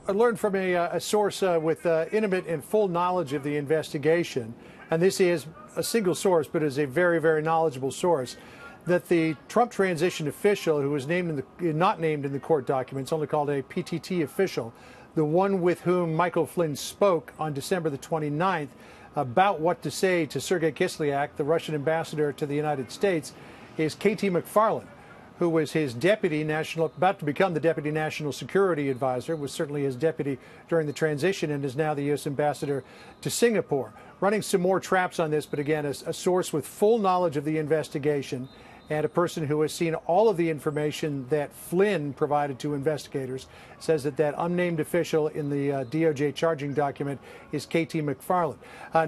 I learned from a source with intimate and full knowledge of the investigation, and this is a single source, but is a very, very knowledgeable source, that the Trump transition official, who was not named in the court documents, only called a PTT official, the one with whom Michael Flynn spoke on December the 29th about what to say to Sergei Kislyak, the Russian ambassador to the United States, is KT McFarland, who was his about to become the deputy national security advisor, was certainly his deputy during the transition, and is now the U.S. ambassador to Singapore. Running some more traps on this, but again, a source with full knowledge of the investigation and a person who has seen all of the information that Flynn provided to investigators, says that unnamed official in the DOJ charging document is KT McFarland.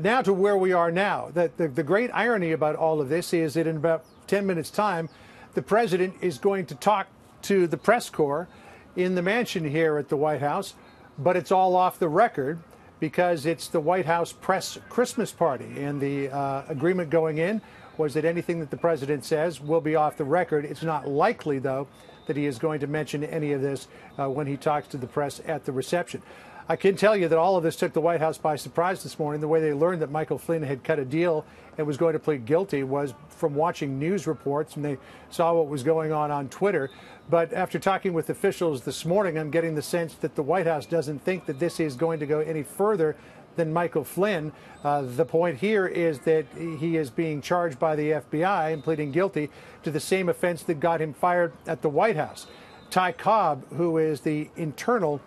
Now to where we are now. The great irony about all of this is that in about 10 minutes' time, the president is going to talk to the press corps in the mansion here at the White House, but it's all off the record because it's the White House press Christmas party, and the agreement going in was that anything that the president says will be off the record. It's not likely, though, that he is going to mention any of this when he talks to the press at the reception. I can tell you that all of this took the White House by surprise this morning. The way they learned that Michael Flynn had cut a deal and was going to plead guilty was from watching news reports, and they saw what was going on Twitter. But after talking with officials this morning, I'm getting the sense that the White House doesn't think that this is going to go any further than Michael Flynn. The point here is that he is being charged by the FBI and pleading guilty to the same offense that got him fired at the White House. Ty Cobb, who is the internal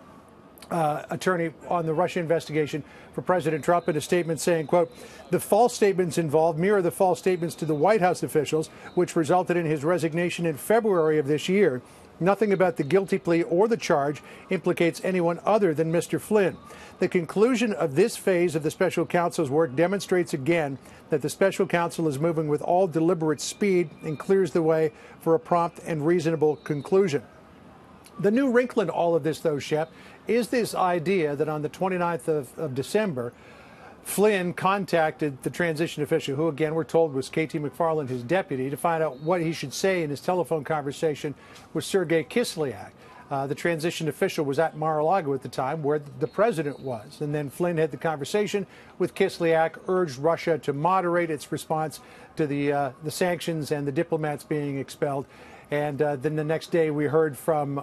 attorney on the Russia investigation for President Trump, in a statement saying, quote, "The false statements involved mirror the false statements to the White House officials, which resulted in his resignation in February of this year. Nothing about the guilty plea or the charge implicates anyone other than Mr. Flynn. The conclusion of this phase of the special counsel's work demonstrates again that the special counsel is moving with all deliberate speed and clears the way for a prompt and reasonable conclusion." The new wrinkle in all of this, though, Shep, is this idea that on the 29th of December, Flynn contacted the transition official, who, again, we're told was KT McFarland, his deputy, to find out what he should say in his telephone conversation with Sergei Kislyak. The transition official was at Mar-a-Lago at the time, where the president was. And then Flynn had the conversation with Kislyak, urged Russia to moderate its response to the sanctions and the diplomats being expelled. And then the next day we heard from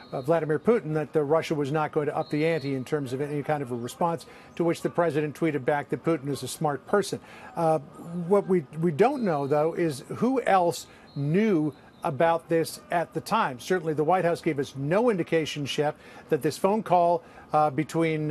Vladimir Putin that Russia was not going to up the ante in terms of any kind of a response, to which the president tweeted back that Putin is a smart person. What we don't know, though, is who else knew about this at the time. Certainly the White House gave us no indication, Shep, that this phone call between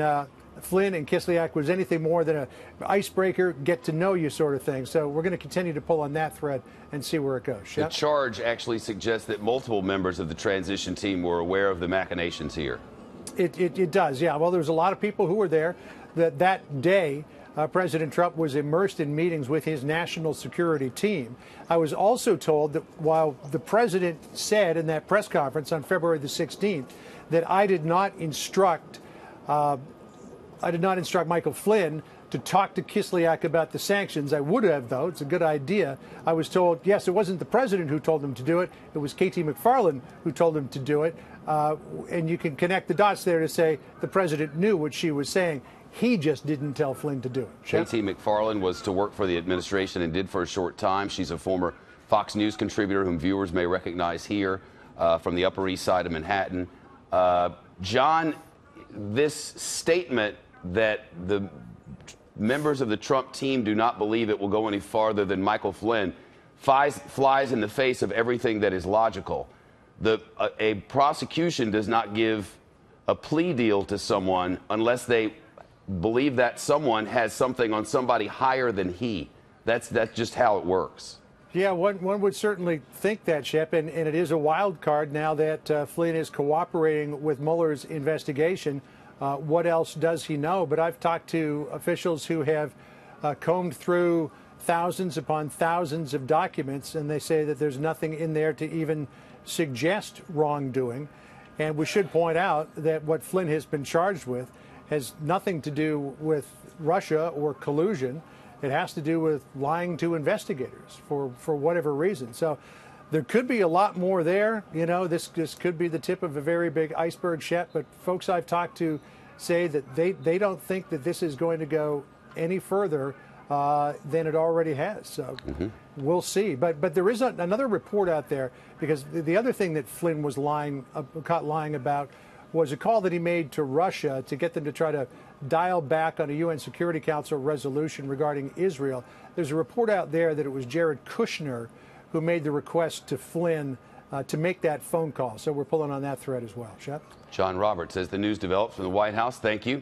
Flynn and Kislyak was anything more than an icebreaker, get to know you sort of thing. So we're going to continue to pull on that thread and see where it goes. Shep? The charge actually suggests that multiple members of the transition team were aware of the machinations here. It does, yeah. Well, there was a lot of people who were there that day. President Trump was immersed in meetings with his national security team. I was also told that while the president said in that press conference on February the 16th that I did not instruct Michael Flynn to talk to Kislyak about the sanctions. I would have, though. It's a good idea. I was told, yes, it wasn't the president who told him to do it. It was KT McFarland who told him to do it. And you can connect the dots there to say the president knew what she was saying. He just didn't tell Flynn to do it. KT McFarland was to work for the administration and did for a short time. She's a former Fox News contributor whom viewers may recognize here from the Upper East Side of Manhattan. John, this statement that the members of the Trump team do not believe it will go any farther than Michael Flynn flies in the face of everything that is logical. A prosecution does not give a plea deal to someone unless they believe that someone has something on somebody higher than he. That's just how it works. Yeah, one would certainly think that, Shep, and it is a wild card now that Flynn is cooperating with Mueller's investigation. What else does he know? But I've talked to officials who have combed through thousands upon thousands of documents, and they say that there's nothing in there to even suggest wrongdoing. And we should point out that what Flynn has been charged with has nothing to do with Russia or collusion. It has to do with lying to investigators for whatever reason. So There could be a lot more there. You know, this could be the tip of a very big iceberg, Shep. But folks I've talked to say that they don't think that this is going to go any further than it already has. So we'll see. But there is another report out there, because the other thing that Flynn was caught lying about was a call that he made to Russia to get them to try to dial back on a UN Security Council resolution regarding Israel. There's a report out there that it was Jared Kushner who made the request to Flynn to make that phone call. So we're pulling on that thread as well. Shep? John Roberts, as the news develops from the White House, thank you.